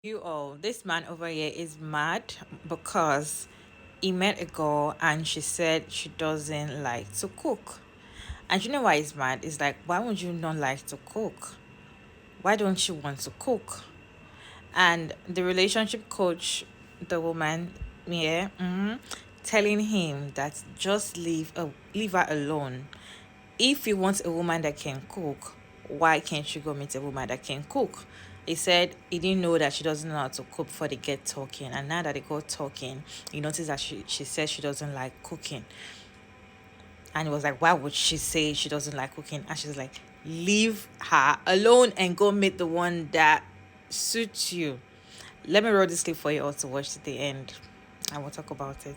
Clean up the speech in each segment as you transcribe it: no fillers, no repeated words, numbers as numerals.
You all, this man over here is mad because he met a girl and she said she doesn't like to cook. And you know why he's mad? It's like, why would you not like to cook? Why don't you want to cook? And the relationship coach, the woman, yeah, telling him that just leave her alone. If you want a woman that can cook, why can't you go meet a woman that can cook? He said he didn't know that she doesn't know how to cook before they get talking. And now that they got talking, he noticed that she says she doesn't like cooking. And he was like, why would she say she doesn't like cooking? And she's like, leave her alone and go meet the one that suits you. Let me roll this clip for you all to watch to the end. I will talk about it.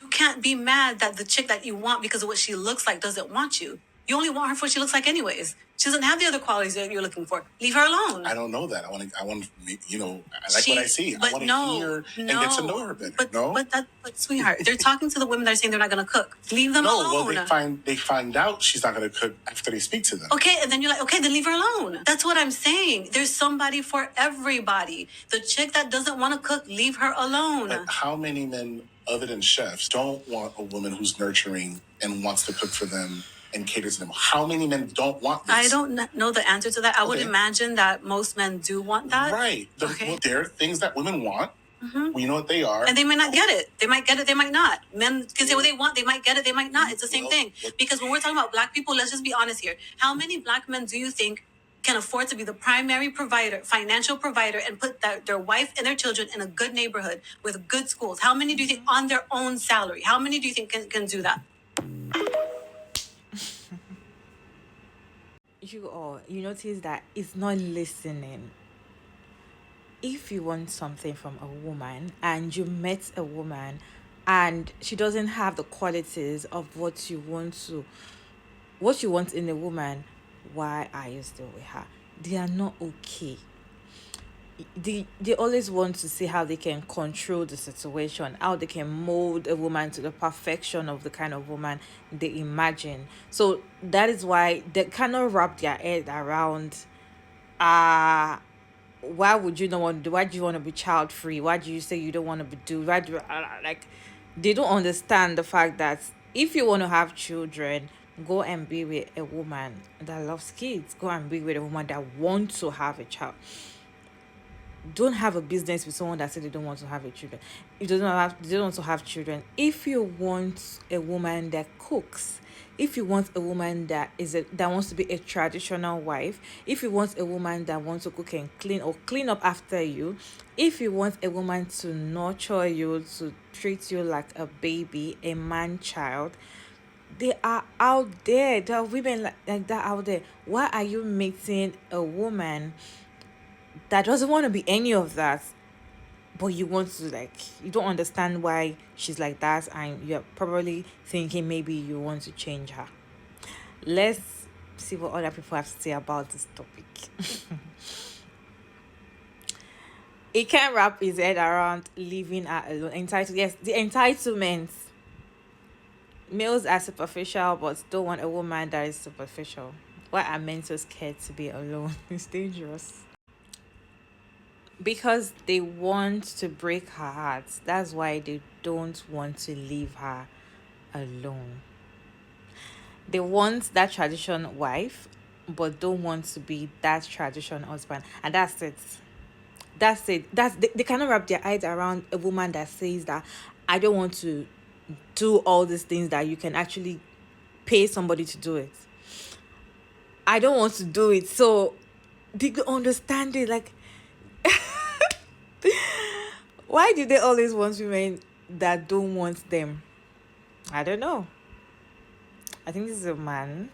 You can't be mad that the chick that you want because of what she looks like doesn't want you. You only want her for what she looks like, anyways. She doesn't have the other qualities that you're looking for. Leave her alone. I don't know that. I like what I see. I want to hear and get to know her better. But sweetheart, they're talking to the women that are saying they're not going to cook. Leave them alone. No, well, they find out she's not going to cook after they speak to them. Okay, and then you're like, okay, then leave her alone. That's what I'm saying. There's somebody for everybody. The chick that doesn't want to cook, leave her alone. But how many men other than chefs don't want a woman who's nurturing and wants to cook for them and cater to them? How many men don't want this? I don't know the answer to that. I would imagine that most men do want that. Right. Well, there are things that women want. We know what they are. And they might not get it. They might get it, they might not. Men can say what they want, they might get it, they might not. It's the same thing. Because when we're talking about black people, let's just be honest here. How many black men do you think can afford to be the primary provider, financial provider, and put their wife and their children in a good neighborhood with good schools? How many do you think on their own salary? How many do you think can do that? You notice that it's not listening. If you want something from a woman and you met a woman and she doesn't have the qualities of what you want in a woman, why are you still with her? They are not okay. They always want to see how they can control the situation, how they can mold a woman to the perfection of the kind of woman they imagine. So that is why they cannot wrap their head around uh why would you not want to do, why do you want to be child free, why do you say you don't want to be do, why do you, like they don't understand the fact that if you want to have children, go and be with a woman that loves kids, go and be with a woman that wants to have a child. Don't have a business with someone that said they don't want to have a children. If they don't want to have children. If you want a woman that cooks, if you want a woman that wants to be a traditional wife, if you want a woman that wants to cook and clean or clean up after you, if you want a woman to nurture you, to treat you like a baby, a man child, they are out there. There are women like that out there. Why are you meeting a woman that doesn't want to be any of that, but you want to, like, you don't understand why she's like that, and you're probably thinking maybe you want to change her? Let's see what other people have to say about this topic. He can't wrap his head around leaving her alone. Yes, the entitlement. Males are superficial but don't want a woman that is superficial. Why are men so scared to be alone? It's dangerous. Because they want to break her heart. That's why they don't want to leave her alone. They want that tradition wife, but don't want to be that tradition husband. And that's it. They cannot wrap their eyes around a woman that says that I don't want to do all these things that you can actually pay somebody to do it. I don't want to do it. So they don't understand it. Like, why do they always want women that don't want them? I don't know. I think this is a man.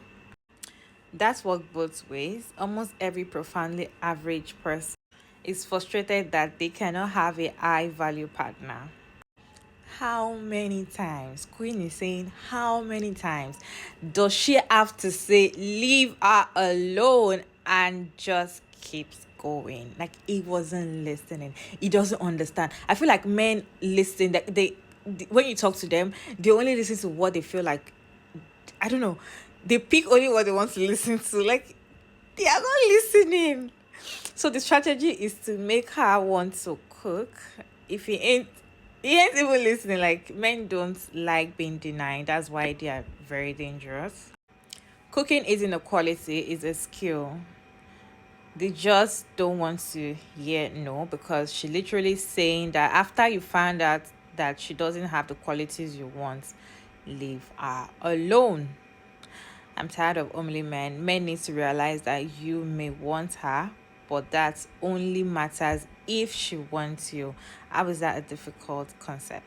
That's worked both ways. Almost every profoundly average person is frustrated that they cannot have a high value partner. How many times? Queen is saying, how many times does she have to say, leave her alone, and just keeps going? Like, he wasn't listening. He doesn't understand. I feel like men listen, that when you talk to them, they only listen to what they feel like. I don't know. They pick only what they want to listen to. Like, they are not listening. So the strategy is to make her want to cook. If he ain't even listening. Like, men don't like being denied. That's why they are very dangerous. Cooking isn't a quality, it's a skill. They just don't want to hear no, because she literally saying that after you find out that she doesn't have the qualities you want, leave her alone. I'm tired of only men. Men need to realize that you may want her, but that only matters if she wants you. How is that a difficult concept?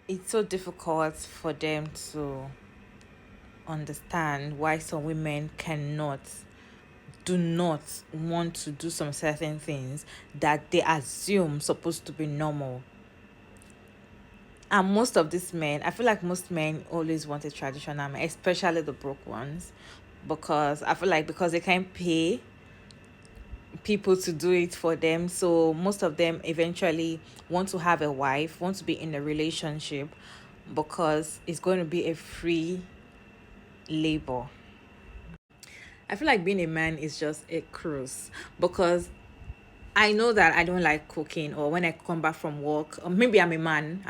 It's so difficult for them to understand why some women do not want to do some certain things that they assume supposed to be normal. And most of these men, I feel like most men always want a traditional man, especially the broke ones, because I feel like because they can't pay people to do it for them, so most of them eventually want to have a wife, want to be in a relationship, because it's going to be a free labor. I feel like being a man is just a cruise, because I know that I don't like cooking, or when I come back from work, or maybe I'm a man.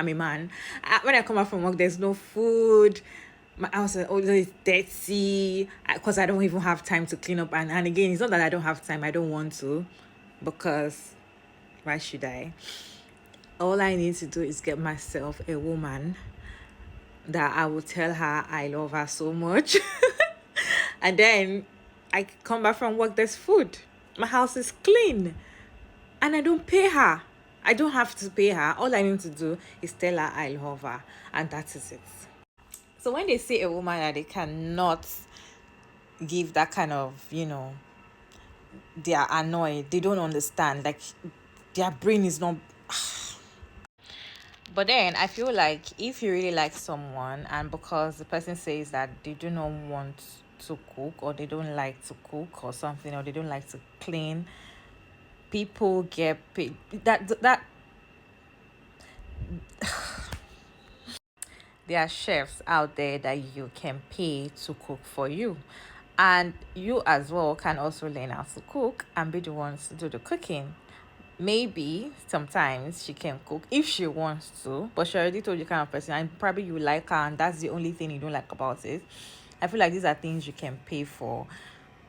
When I come back from work, there's no food. My house is always dirty because I don't even have time to clean up. And again, it's not that I don't have time, I don't want to, because why should I? All I need to do is get myself a woman that I will tell her I love her so much. And then I come back from work, there's food. My house is clean. And I don't pay her. I don't have to pay her. All I need to do is tell her I love her. And that is it. So when they see a woman that they cannot give that kind of, they are annoyed. They don't understand. Like, their brain is not... But then I feel like if you really like someone, and because the person says that they do not want to cook, or they don't like to cook or something, or they don't like to clean, people get paid. That there are chefs out there that you can pay to cook for you, and you as well can also learn how to cook and be the ones to do the cooking. Maybe sometimes she can cook if she wants to, but she already told you kind of person, and probably you like her, and that's the only thing you don't like about it. I feel like these are things you can pay for.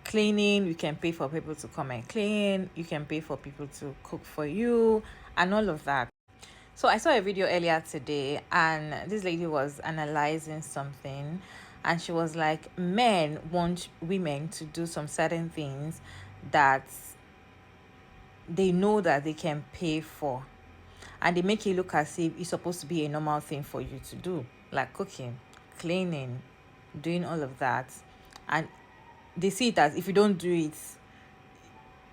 Cleaning, you can pay for people to come and clean, you can pay for people to cook for you, and all of that. So I saw a video earlier today, and this lady was analyzing something, and she was like, men want women to do some certain things that they know that they can pay for, and they make it look as if it's supposed to be a normal thing for you to do, like cooking, cleaning, doing all of that. And they see it as, if you don't do it,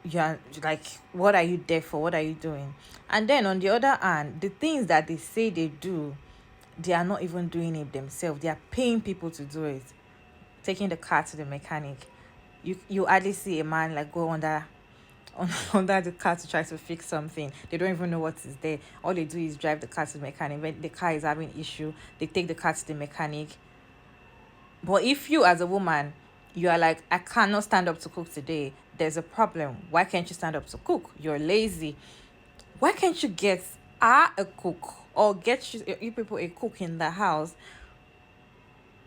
you're like, what are you there for? What are you doing? And then on the other hand, the things that they say they do, they are not even doing it themselves. They are paying people to do it. Taking the car to the mechanic, you hardly see a man like go under the car to try to fix something. They don't even know what is there. All they do is drive the car to the mechanic. When the car is having issue, they take the car to the mechanic. But if you as a woman, you are like, I cannot stand up to cook today, there's a problem. Why can't you stand up to cook? You're lazy. Why can't you get a cook, or get you people a cook in the house?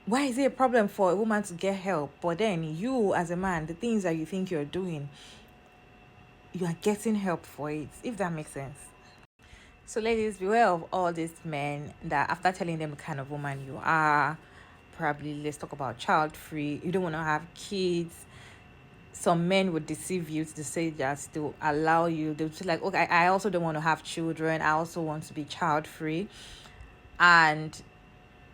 Why is it a problem for a woman to get help? But then you as a man, the things that you think you're doing, you are getting help for it, if that makes sense. So ladies, beware of all these men that after telling them the kind of woman you are, probably, let's talk about child free, you don't want to have kids. Some men would deceive you to say that they'll allow you, they'll say like, okay, I also don't want to have children, I also want to be child free. And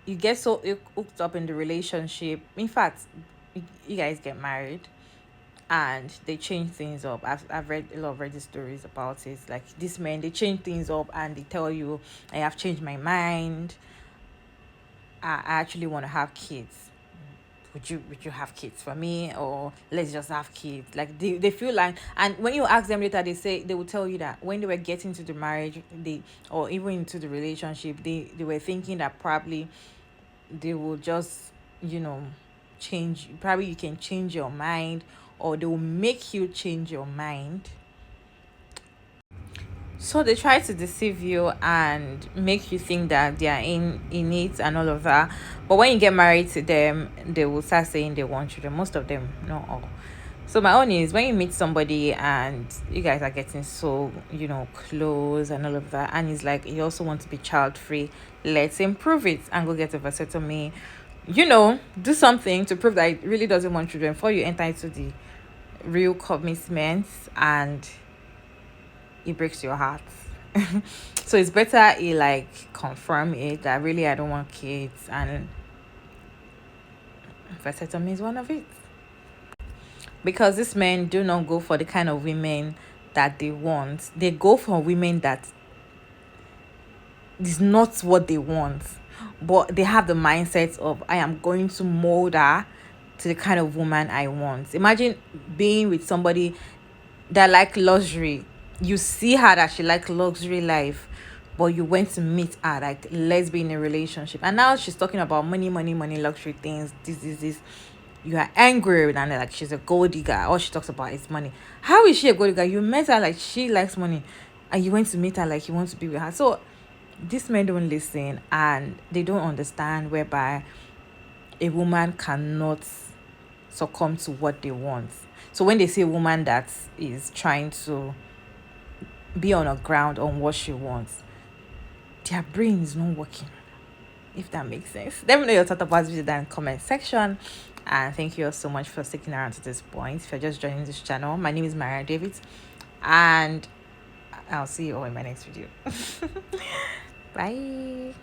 you get so hooked up in the relationship. In fact, you guys get married and they change things up. I've read a lot of Reddit stories about it. Like, these men, they change things up and they tell you, I have changed my mind, I actually want to have kids. Would you have kids for me, or let's just have kids? Like, they feel like, and when you ask them later, they will tell you that when they were getting to the marriage, or even into the relationship, they were thinking that probably they will just change. Probably you can change your mind, or they will make you change your mind. So they try to deceive you and make you think that they are in it and all of that. But when you get married to them, they will start saying they want children. Most of them, not all. So my own is when you meet somebody and you guys are getting so, close and all of that, and it's like you also want to be child free, let's improve it and go get a vasectomy. Do something to prove that it really doesn't want children before you enter into the real commitments and it breaks your heart. So it's better you like confirm it that really I don't want kids, and vasectomy is one of it. Because these men do not go for the kind of women that they want. They go for women that is not what they want, but they have the mindset of I am going to mold her to the kind of woman I want. Imagine being with somebody that like luxury. You see her that she like luxury life, but you went to meet her like let's be in a relationship, and now she's talking about money, luxury things, this. You are angry and like she's a gold digger. All she talks about is money. How is she a gold digger? You met her like she likes money, and you went to meet her like you want to be with her. So these men don't listen and they don't understand whereby a woman cannot succumb to what they want. So when they see a woman that is trying to be on a ground on what she wants, their brain is not working, if that makes sense. Let me know your thoughts about this in the comment section. And thank you all so much for sticking around to this point. If you're just joining this channel, my name is Maria David, and I'll see you all in my next video. Bye.